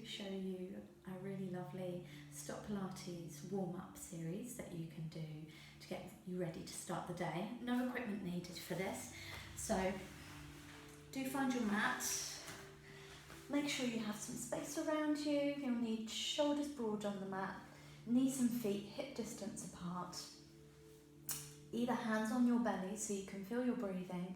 show you a really lovely STOTT Pilates warm-up series that you can do to get you ready to start the day. No equipment needed for this, so do find your mat. Make sure you have some space around you. You'll need shoulders broad on the mat, knees and feet hip distance apart. Either hands on your belly so you can feel your breathing,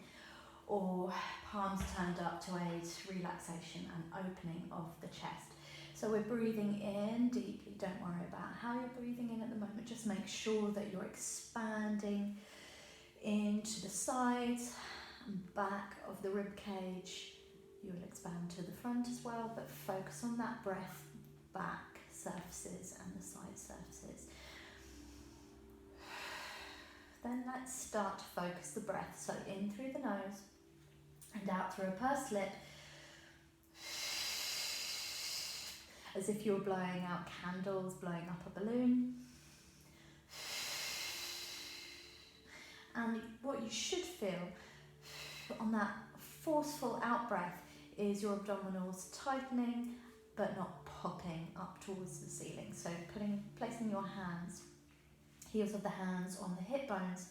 or palms turned up to aid relaxation and opening of the chest. So we're breathing in deeply. Don't worry about how you're breathing in at the moment. Just make sure that you're expanding into the sides and back of the rib cage. You'll expand to the front as well, but focus on that breath, back surfaces and the side surfaces. Then let's start to focus the breath. So in through the nose and out through a pursed lip, as if you're blowing out candles, blowing up a balloon. And what you should feel on that forceful out breath is your abdominals tightening but not popping up towards the ceiling. So placing your hands, heels of the hands on the hip bones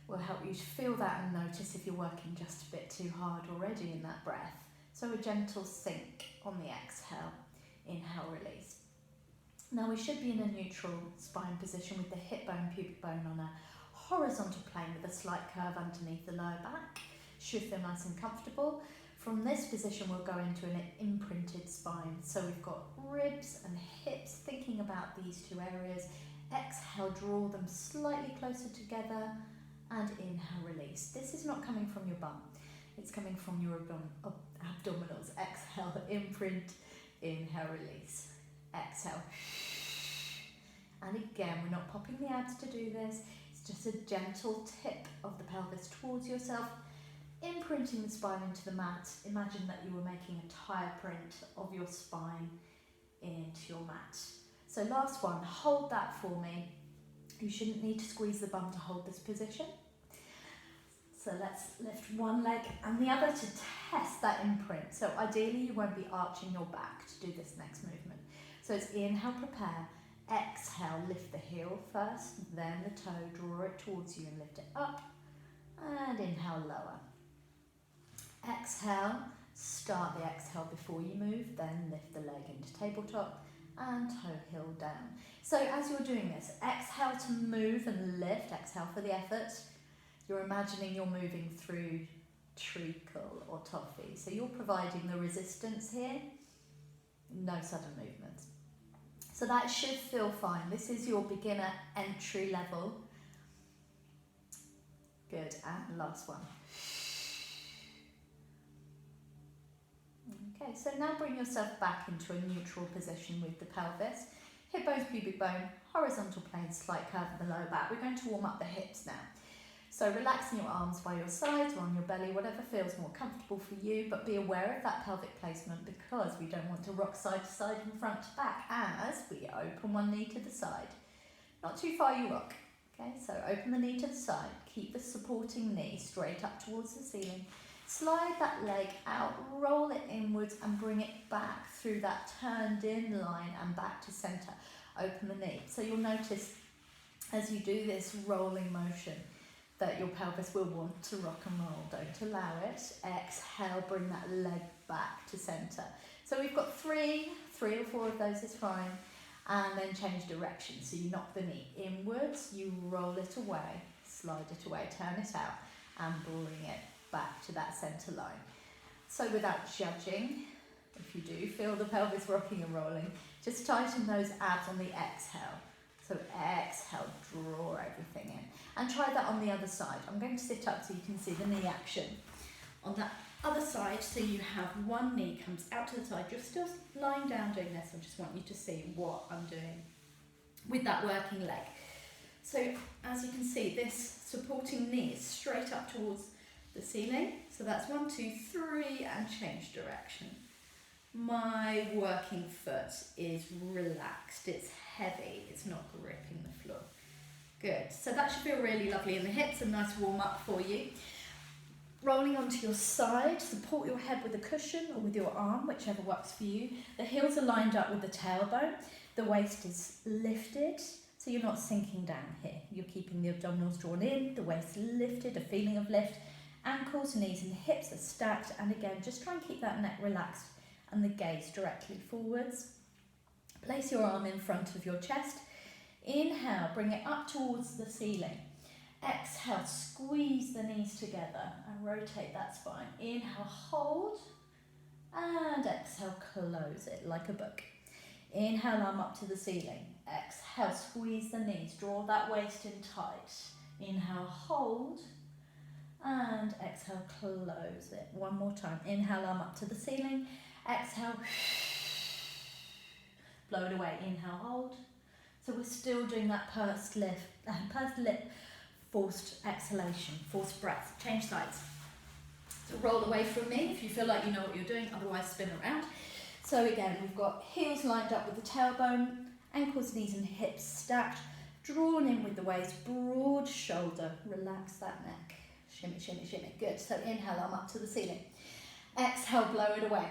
will help you to feel that and notice if you're working just a bit too hard already in that breath. So a gentle sink on the exhale, inhale, release. Now we should be in a neutral spine position with the hip bone, pubic bone on a horizontal plane with a slight curve underneath the lower back. Should feel nice and comfortable. From this position we'll go into an imprinted spine. So we've got ribs and hips, thinking about these two areas. Exhale, draw them slightly closer together and inhale, release. This is not coming from your bum, it's coming from your abdominals. Exhale, imprint, inhale, release. Exhale. And again, we're not popping the abs to do this, it's just a gentle tip of the pelvis towards yourself, imprinting the spine into the mat. Imagine that you were making a tire print of your spine into your mat. So last one, hold that for me. You shouldn't need to squeeze the bum to hold this position. So let's lift one leg and the other to test that imprint. So ideally you won't be arching your back to do this next movement. So it's inhale, prepare. Exhale, lift the heel first, then the toe, draw it towards you and lift it up. And inhale, lower. Exhale, start the exhale before you move, then lift the leg into tabletop and toe heel down. So as you're doing this, exhale to move and lift, exhale for the effort. You're imagining you're moving through treacle or toffee. So you're providing the resistance here, no sudden movements. So that should feel fine. This is your beginner entry level. Good, and last one. Okay, so now bring yourself back into a neutral position with the pelvis. Hip bones, pubic bone, horizontal plane, slight curve in the lower back. We're going to warm up the hips now. So relaxing your arms by your sides or on your belly, whatever feels more comfortable for you, but be aware of that pelvic placement because we don't want to rock side to side and front to back as we open one knee to the side. Not too far you rock. Okay, so open the knee to the side, keep the supporting knee straight up towards the ceiling. Slide that leg out, roll it inwards and bring it back through that turned in line and back to center. Open the knee. So you'll notice as you do this rolling motion that your pelvis will want to rock and roll. Don't allow it. Exhale, bring that leg back to center. So we've got three or four of those is fine. And then change direction. So you knock the knee inwards, you roll it away, slide it away, turn it out and bring it back to that center line. So without judging, if you do feel the pelvis rocking and rolling, just tighten those abs on the exhale. So exhale, draw everything in. And try that on the other side. I'm going to sit up so you can see the knee action. On that other side, so you have one knee comes out to the side. You're still lying down doing this. I just want you to see what I'm doing with that working leg. So as you can see, this supporting knee is straight up towards the ceiling. So that's 1, 2, 3 and change direction. My working foot is relaxed, it's heavy, it's not gripping the floor. Good, so that should feel really lovely in the hips, a nice warm up for you. rolling onto your side, support your head with a cushion or with your arm, whichever works for you. The heels are lined up with the tailbone. The waist is lifted, so you're not sinking down here. You're keeping the abdominals drawn in, the waist lifted, a feeling of lift. Ankles, knees and hips are stacked, and again, just try and keep that neck relaxed and the gaze directly forwards. Place your arm in front of your chest. Inhale, bring it up towards the ceiling. Exhale, squeeze the knees together and rotate that spine. Inhale, hold, and exhale, close it like a book. Inhale, arm up to the ceiling. Exhale, squeeze the knees, draw that waist in tight. Inhale, hold, and exhale, close it. One more time. Inhale, arm up to the ceiling. Exhale, blow it away. Inhale, hold. So we're still doing that pursed lip, forced exhalation, forced breath. Change sides. So roll away from me if you feel like you know what you're doing, otherwise spin around. So again, we've got heels lined up with the tailbone, ankles, knees and hips stacked, drawn in with the waist, broad shoulder, relax that neck. Shimmy, shimmy, shimmy. Good. So inhale, arm up to the ceiling. Exhale, blow it away.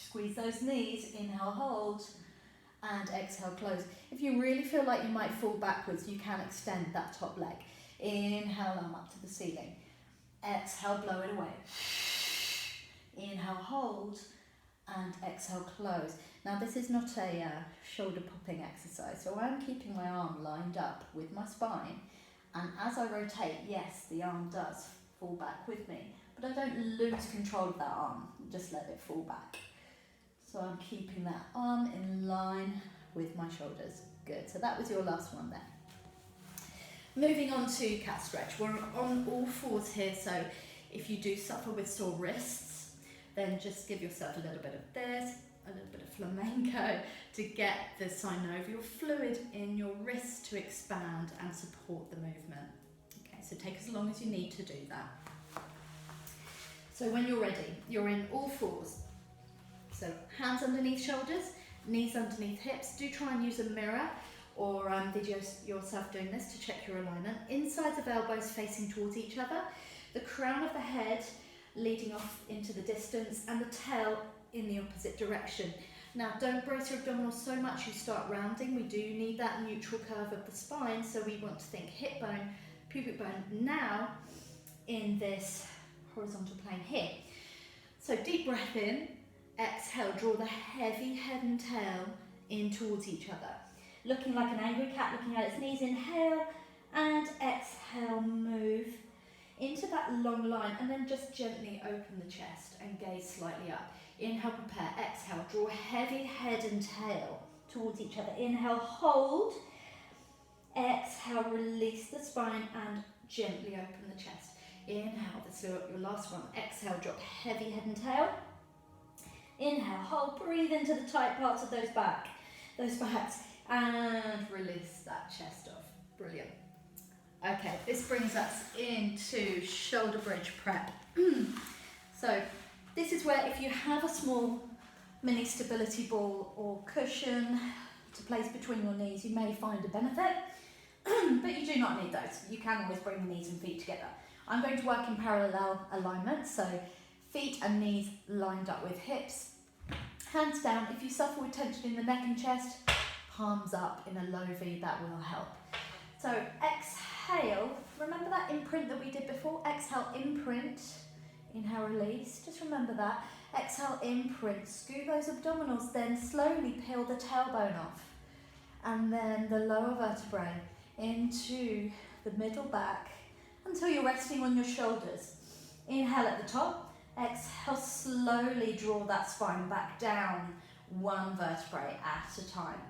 Squeeze those knees. Inhale, hold. And exhale, close. If you really feel like you might fall backwards, you can extend that top leg. Inhale, arm up to the ceiling. Exhale, blow it away. Inhale, hold. And exhale, close. Now this is not a shoulder popping exercise, so I'm keeping my arm lined up with my spine, and as I rotate, yes, the arm does fall back with me, but I don't lose control of that arm, just let it fall back. So I'm keeping that arm in line with my shoulders. Good, so that was your last one there. Moving on to cat stretch. We're on all fours here, so if you do suffer with sore wrists, then just give yourself a little bit of this, a little bit of flamenco to get the synovial fluid in your wrist to expand and support the movement. Okay, so take as long as you need to do that. So when you're ready, you're in all fours. So hands underneath shoulders, knees underneath hips. Do try and use a mirror or video yourself doing this to check your alignment. Insides of elbows facing towards each other. The crown of the head leading off into the distance and the tail in the opposite direction. Now don't brace your abdominals so much you start rounding. We do need that neutral curve of the spine, so we want to think hip bone, pubic bone now in this horizontal plane here. So deep breath in, exhale, draw the heavy head and tail in towards each other. Looking like an angry cat looking at its knees, inhale and exhale, move into that long line, and then just gently open the chest and gaze slightly up. Inhale, prepare, exhale, draw heavy head and tail towards each other. Inhale, hold, exhale, release the spine and gently open the chest. Inhale, this is your last one. Exhale, drop heavy head and tail. Inhale, hold, breathe into the tight parts of those backs, and release that chest off. Brilliant. Okay, this brings us into shoulder bridge prep. So this is where if you have a small mini stability ball or cushion to place between your knees, you may find a benefit, but you do not need those. You can always bring the knees and feet together. I'm going to work in parallel alignment, so feet and knees lined up with hips. Hands down. If you suffer with tension in the neck and chest, palms up in a low V, that will help. So exhale, remember that imprint that we did before? Exhale, imprint, inhale, release, just remember that. Exhale, imprint, scoot those abdominals, then slowly peel the tailbone off. And then the lower vertebrae into the middle back until you're resting on your shoulders. Inhale at the top, exhale, slowly draw that spine back down, one vertebrae at a time.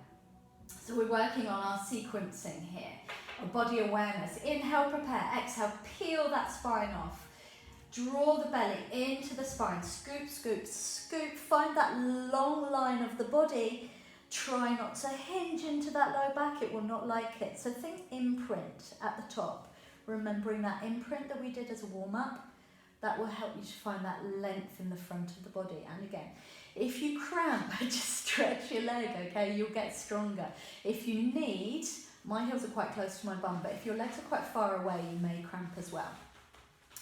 So we're working on our sequencing here, our body awareness. Inhale, prepare, exhale, peel that spine off. Draw the belly into the spine, scoop, scoop, scoop. Find that long line of the body. Try not to hinge into that low back, it will not like it. So think imprint at the top. Remembering that imprint that we did as a warm-up, that will help you to find that length in the front of the body. And again, if you cramp, just stretch your leg, okay? You'll get stronger. If you need, my heels are quite close to my bum, but if your legs are quite far away, you may cramp as well.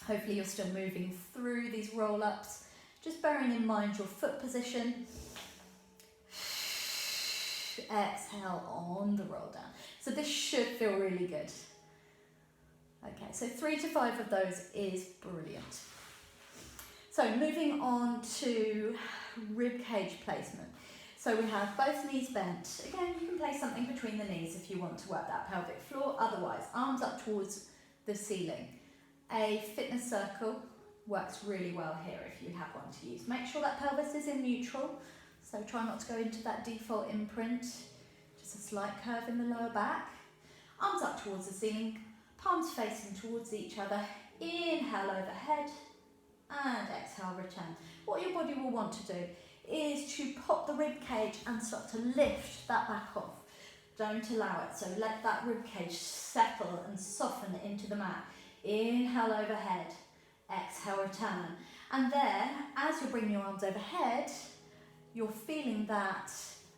Hopefully you're still moving through these roll-ups, just bearing in mind your foot position. Exhale on the roll down. So this should feel really good. Okay, so 3 to 5 of those is brilliant. So moving on to rib cage placement. So we have both knees bent. Again, you can place something between the knees if you want to work that pelvic floor. Otherwise, arms up towards the ceiling. A fitness circle works really well here if you have one to use. Make sure that pelvis is in neutral. So try not to go into that default imprint. Just a slight curve in the lower back. Arms up towards the ceiling, palms facing towards each other. Inhale overhead and exhale, return. What your body will want to do is to pop the rib cage and start to lift that back off. Don't allow it, so let that rib cage settle and soften into the mat. Inhale overhead, exhale, return. And then, as you're bringing your arms overhead, you're feeling that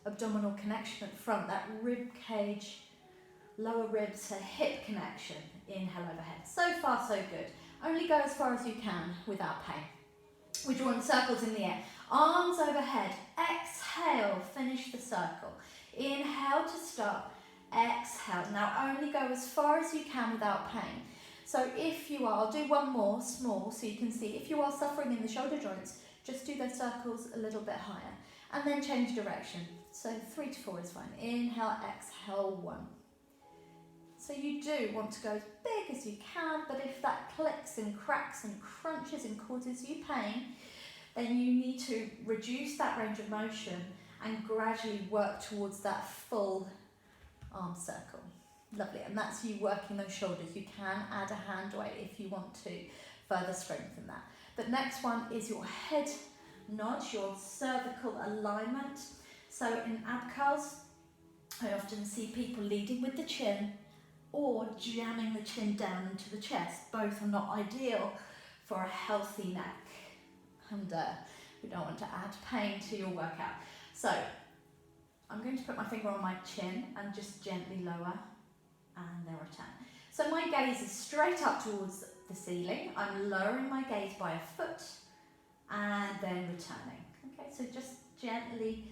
abdominal connection at front, that rib cage, lower ribs to hip connection. Inhale overhead. So far, so good. Only go as far as you can without pain. We're drawing circles in the air. Arms overhead. Exhale, finish the circle. Inhale to start. Exhale. Now only go as far as you can without pain. So if you are, I'll do one more, small, so you can see. If you are suffering in the shoulder joints, just do those circles a little bit higher. And then change direction. So 3 to 4 is fine. Inhale, exhale, 1. So you do want to go as big as you can, but if that clicks and cracks and crunches and causes you pain, then you need to reduce that range of motion and gradually work towards that full arm circle. Lovely, and that's you working those shoulders. You can add a hand weight if you want to further strengthen that. The next one is your head nod, your cervical alignment. So in ab curls, I often see people leading with the chin or jamming the chin down into the chest. Both are not ideal for a healthy neck, and we don't want to add pain to your workout. So I'm going to put my finger on my chin and just gently lower and then return. So my gaze is straight up towards the ceiling. I'm lowering my gaze by a foot and then returning. Okay, so just gently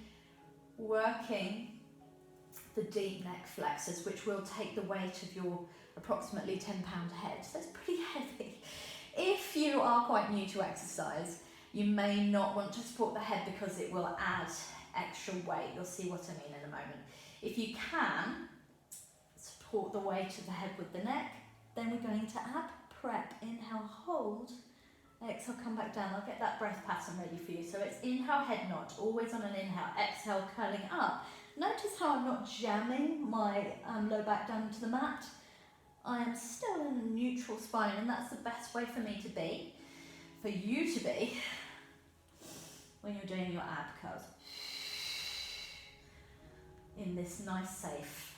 working the deep neck flexors, which will take the weight of your approximately 10-pound head. So it's pretty heavy. If you are quite new to exercise, you may not want to support the head because it will add extra weight. You'll see what I mean in a moment. If you can support the weight of the head with the neck, then we're going to ab prep. Inhale, hold. Exhale, come back down. I'll get that breath pattern ready for you. So it's inhale, head nod, always on an inhale. Exhale, curling up. Notice how I'm not jamming my low back down into the mat. I am still in a neutral spine, and that's the best way for me to be, for you to be, when you're doing your ab curls. In this nice, safe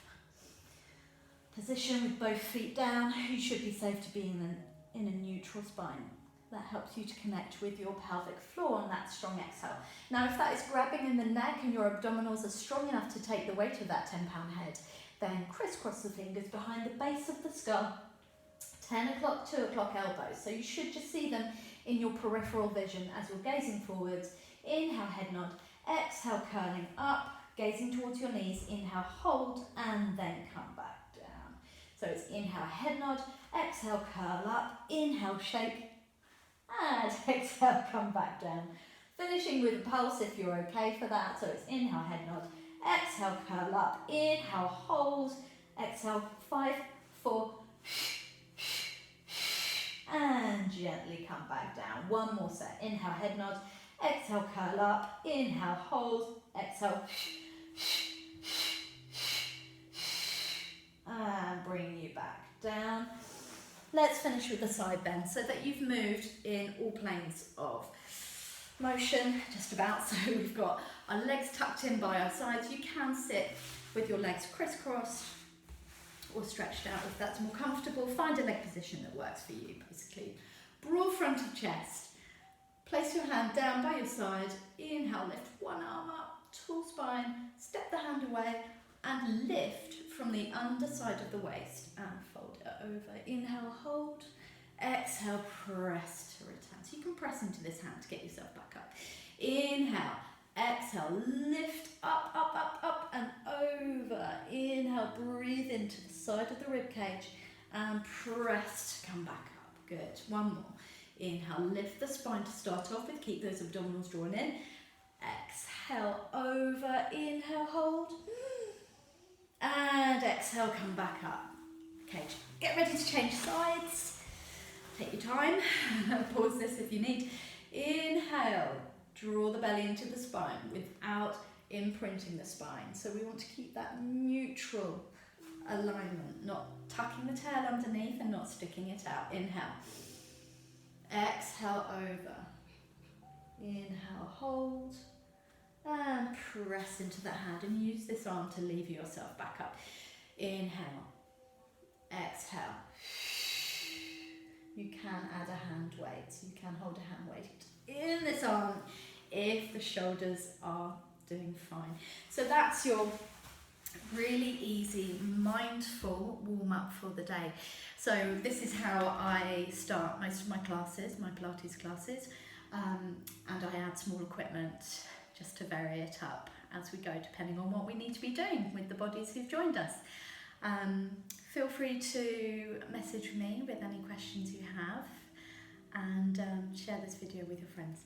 position with both feet down, you should be safe to be in a neutral spine. That helps you to connect with your pelvic floor on that strong exhale. Now, if that is grabbing in the neck and your abdominals are strong enough to take the weight of that 10-pound head, then crisscross the fingers behind the base of the skull, 10 o'clock, 2 o'clock elbows. So you should just see them in your peripheral vision as you're gazing forwards. Inhale, head nod. Exhale, curling up, gazing towards your knees. Inhale, hold, and then come back down. So it's inhale, head nod. Exhale, curl up. Inhale, shake. And exhale, come back down. Finishing with a pulse if you're okay for that. So it's inhale, head nod. Exhale, curl up. Inhale, hold. Exhale, 5, 4. And gently come back down. One more set. Inhale, head nod. Exhale, curl up. Inhale, hold. Exhale. And bring you back down. Let's finish with the side bend so that you've moved in all planes of motion, just about. So we've got our legs tucked in by our sides. You can sit with your legs crisscrossed or stretched out if that's more comfortable. Find a leg position that works for you, basically. Broad front of chest. Place your hand down by your side. Inhale, lift one arm up, tall spine. Step the hand away and lift from the underside of the waist and fold it over. Inhale, hold. Exhale, press to return. So you can press into this hand to get yourself back up. Inhale, exhale, lift up, up, up, up and over. Inhale, breathe into the side of the ribcage and press to come back up. Good. One more. Inhale, lift the spine to start off with. Keep those abdominals drawn in. Exhale, over. Inhale, hold. And exhale, come back up. Okay, get ready to change sides. Take your time. Pause this if you need. Inhale, draw the belly into the spine without imprinting the spine. So we want to keep that neutral alignment, not tucking the tail underneath and not sticking it out. Inhale. Exhale, over. Inhale, hold. And press into the hand and use this arm to lever yourself back up. Inhale. Exhale. You can add a hand weight. You can hold a hand weight in this arm if the shoulders are doing fine. So that's your really easy, mindful warm-up for the day. So this is how I start most of my classes, my Pilates classes, and I add small equipment just to vary it up as we go, depending on what we need to be doing with the bodies who've joined us. Feel free to message me with any questions you have, and share this video with your friends.